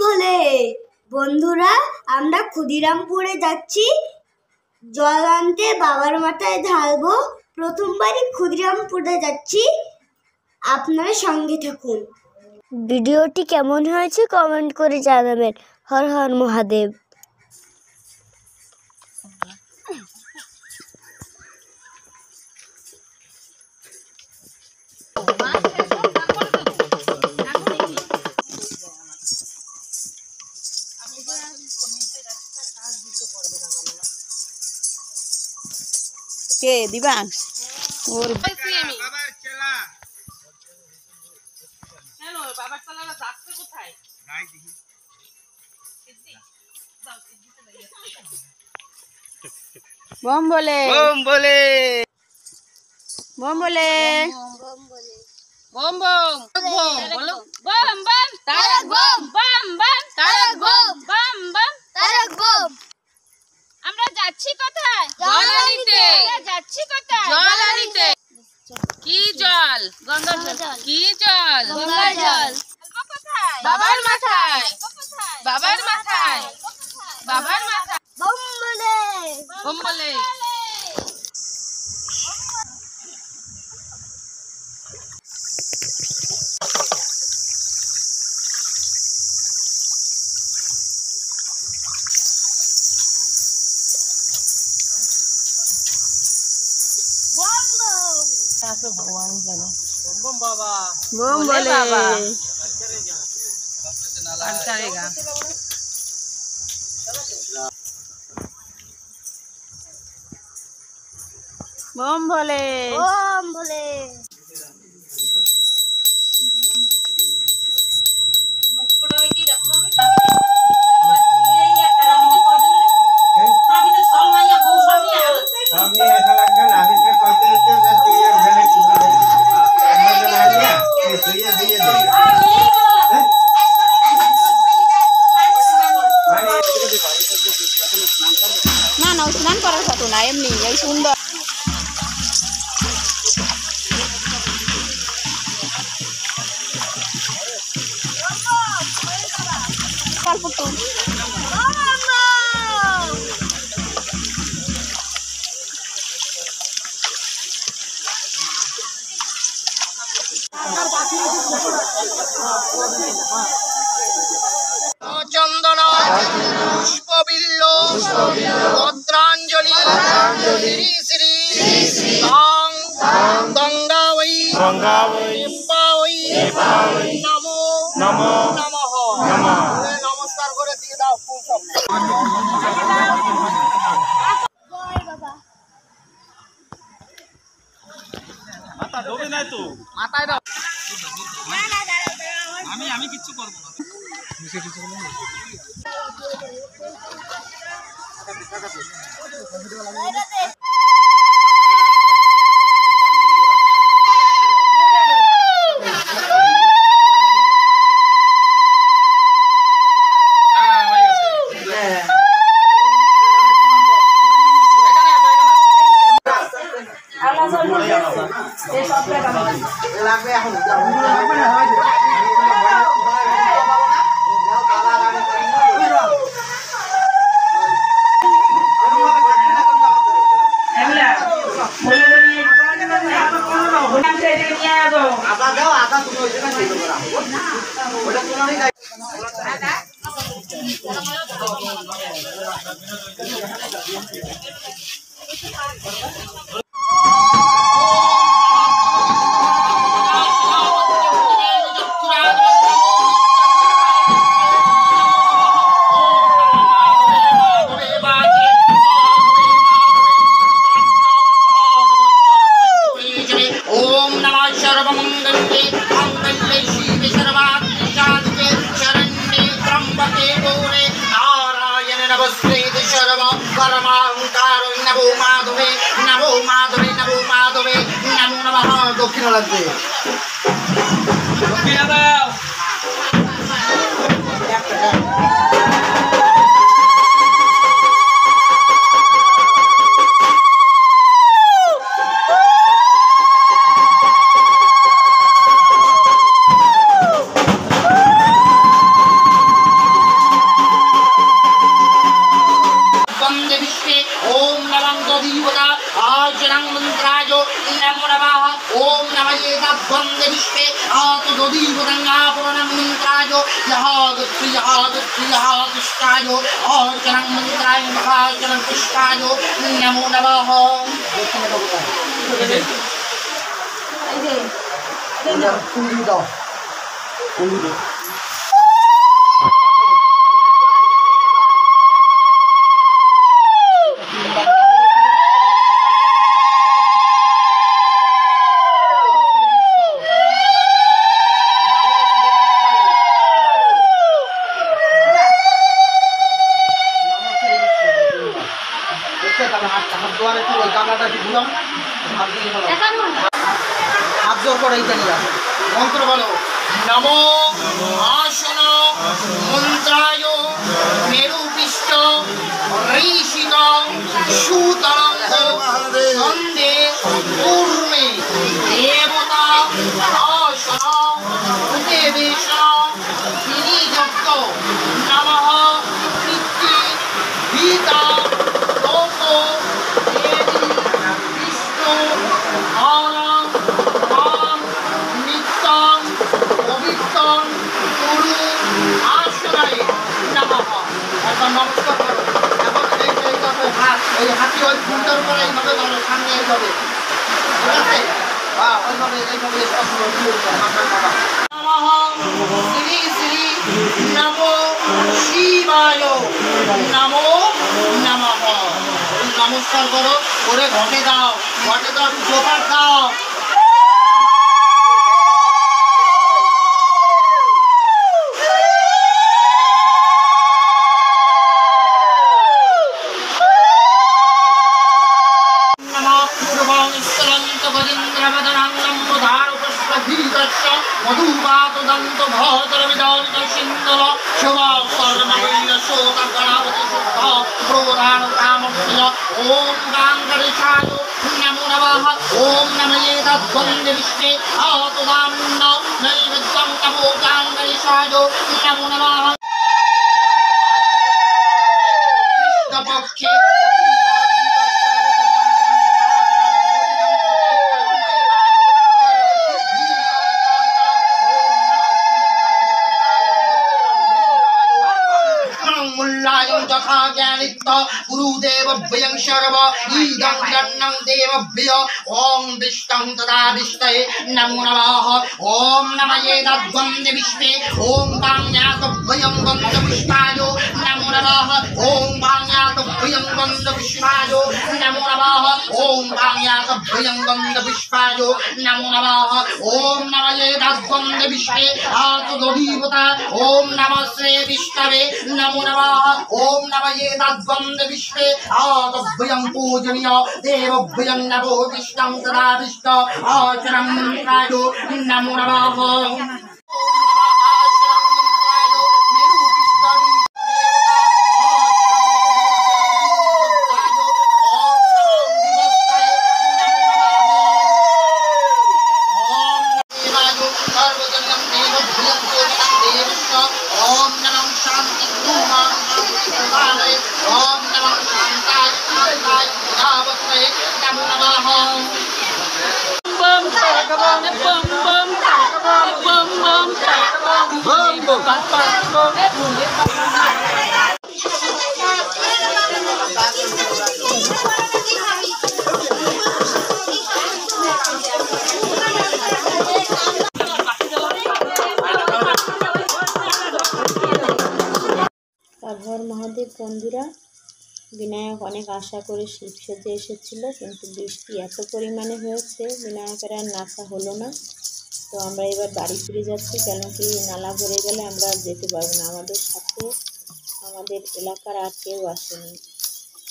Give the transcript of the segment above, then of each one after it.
ভোলে। বন্ধুরা, আমরা ক্ষুদিরামপুরে যাচ্ছি জল আনতে, বাবার মাথায় ঢালবো। প্রথমবারই ক্ষুদিরামপুরে যাচ্ছি, আপনারা সঙ্গে থাকুন। ভিডিওটি কেমন হয়েছে কমেন্ট করে জানাবেন। হর হর মহাদেব। কে দিবাংশ ওর বাবার চেলা কেন বাবার চেলারা যাচ্ছে কোথায়? নাই দেখি বম বলে বম বলে বম বলে বম বম বলো বম বম তারক বম বম বম তারক বম বম বম তারক বম। আমরা যাচ্ছি কোথায়? জল আনিতে। যাচ্ছি কোথায়? জল আনিতে। কি জল? গঙ্গার জল। কি জল? গঙ্গার জল। বাবার মাথায়। বাবার মাথায়। বাবার মাথায়। বম বলে বম বলে ভগবান জানে। বম বাবা বম বলে বাবা अच्छा रहेगा। बम भोले বম বলে। না না স্নান করার ফটো না, এমনি এই সুন্দর চন্দন পুষ্পবিল্ল ভদ্রাঞ্জলি শ্রী শ্রী গঙ্গা ওই নমো নমঃ। নমস্কার করে দিয়ে দাও ফুল সব। মাথা ঢোকে না তো, মাথায় দাও। আমি কিচ্ছু করবো না। দক্ষিণ লাগবে দক্ষিণ দাও। एतद्वन्दे विश्वे आतुदीवरङ्गापुरणं मन्त्राय यहागत्रियहागत्रियहागुष्टाय अर्चनं मन्त्राय महाचनं पुष्टाय नमो नमः। कुंडी दाओ कुंडी दो मंत्र बोलो नमो आसन मंत्राय मेरुपिष्ट ऋषिक सूतरंग वंदे पूर्वे देवता आसन उपवेश गिरिजप्त नमः पितृ गीता लोको देवी विष्णु नमस्कार करो এখন হাতি ওই ফুলটার উপরে এইভাবে ধরো সামনে এইভাবে ঠিক আছে ওইভাবে এইভাবে নমঃ শ্রী শ্রী নমো শিবায় নমো নমঃ নমস্কার করো করে ঘটে দাও জোগাড় দাও। मधुपातदंत भौतर विदारित सिंधव शुभकर्मैल शोकगणावति शुद्ध प्रोधान कामप्रिय ओम गांगरिषाय नमो नमः ओम नमः तद्वन्दे विश्वे आतुदान्न नैवेद्यं नमो गांगरिषाय नमो नमः। कृष्णपक्षे तथा ज्ञानित्त गुरुदेव भयं शर्व ईदं जन्नं देवभ्य ओम विष्णं तदा विष्णवे नमो नमः ओम नमः एतद्वन्दे विश्वे ओम वाण्यात भयं वन्द विष्णाय नमो नमः ओम वाण्यात भयं वन्द विष्णाय नमो नमः ओम वाण्यात भयं वन्द विष्णाय नमो नमः ओम नमः एतद्वन्दे विश्वे आतुदीवता ओम नमः श्री विष्णवे नमो नमः ओम नमः एतद्वन्दे विश्वे आतुभयं पूजनीय देवभयं नमो विष्णं तदा विष्णु आचरं मन्त्राय नमो नमः। তারপর মহাদেব বন্ধুরা বিনায়ক অনেক আশা করে শিব সেজে এসেছিল, কিন্তু বৃষ্টি এত পরিমাণে হয়েছে বিনায়কের আর নাচা হলো না। তো আমরা এবার বাড়ি ফিরে যাচ্ছি, কেন কি নালা ভরে গেলে আমরা আর যেতে পারবো না। আমাদের সাথে আমাদের এলাকার আর কেউ আসেনি।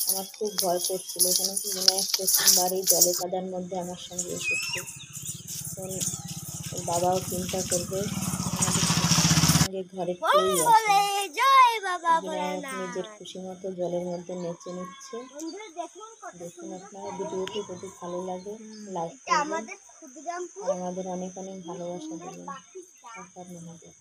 আমার খুব ভয় করছিল, কেন কি বিনায়ক প্রথমবার এই জলে কাদার মধ্যে আমার সঙ্গে এসেছে। বাবাও চিন্তা করবে আমাদের সঙ্গে ঘরে কেউই আসে। বিনায়ক নিজের খুশি মতো জলের মধ্যে নেচে নিচ্ছে। দেখুন আপনারা ভিডিওটি যদি ভালো লাগে লাইক করবেন আর আমাদের অনেক অনেক ভালোবাসা দেবেন। মহাদেব।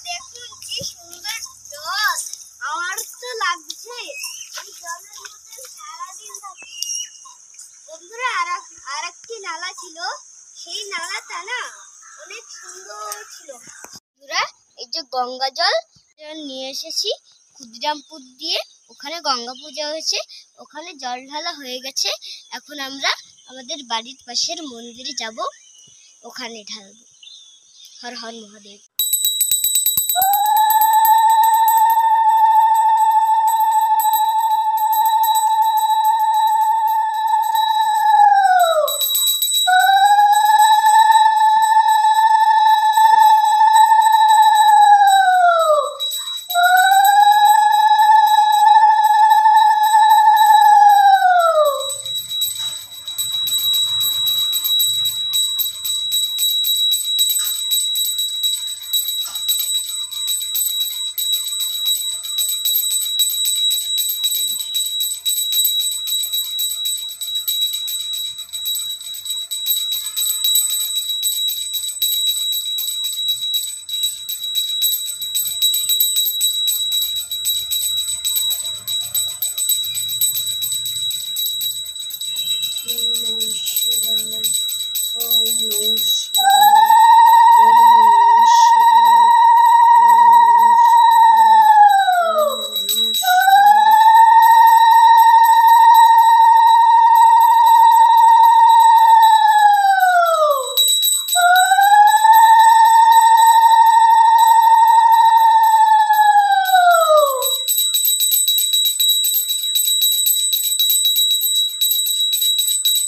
দেখুন কি সুন্দর জল, আমার তো লাগছে পাতা না অনেক সুন্দর ছিল। বন্ধুরা এই যে গঙ্গা জল নিয়ে এসেছি ক্ষুদিরামপুর দিয়ে, ওখানে গঙ্গা পূজা হয়েছে, ওখানে জল ঢালা হয়ে গেছে। এখন আমরা আমাদের বাড়ির পাশের মন্দিরে যাব, ওখানে ঢালবো। হর হর মহাদেব।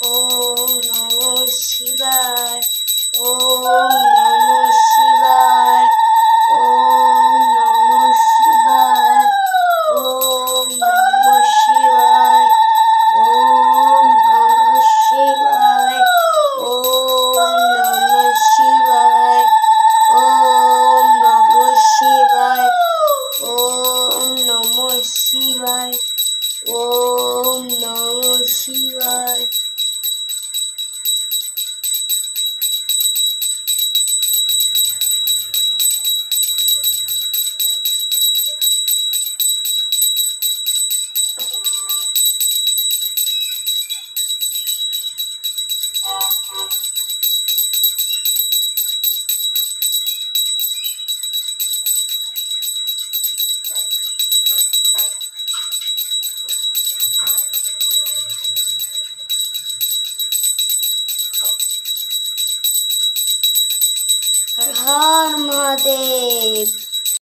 ওম নমঃ শিবায়, ওম নমঃ শিবায়, ওম নমঃ শিবায়, ওম নমঃ শিবায়, ওম নমঃ শিবায়, ওম নমঃ শিবায়, ওম নমঃ শিবায়, ওম নমঃ শিবায়, ওম নমঃ শিবায়। हर हर महादेव।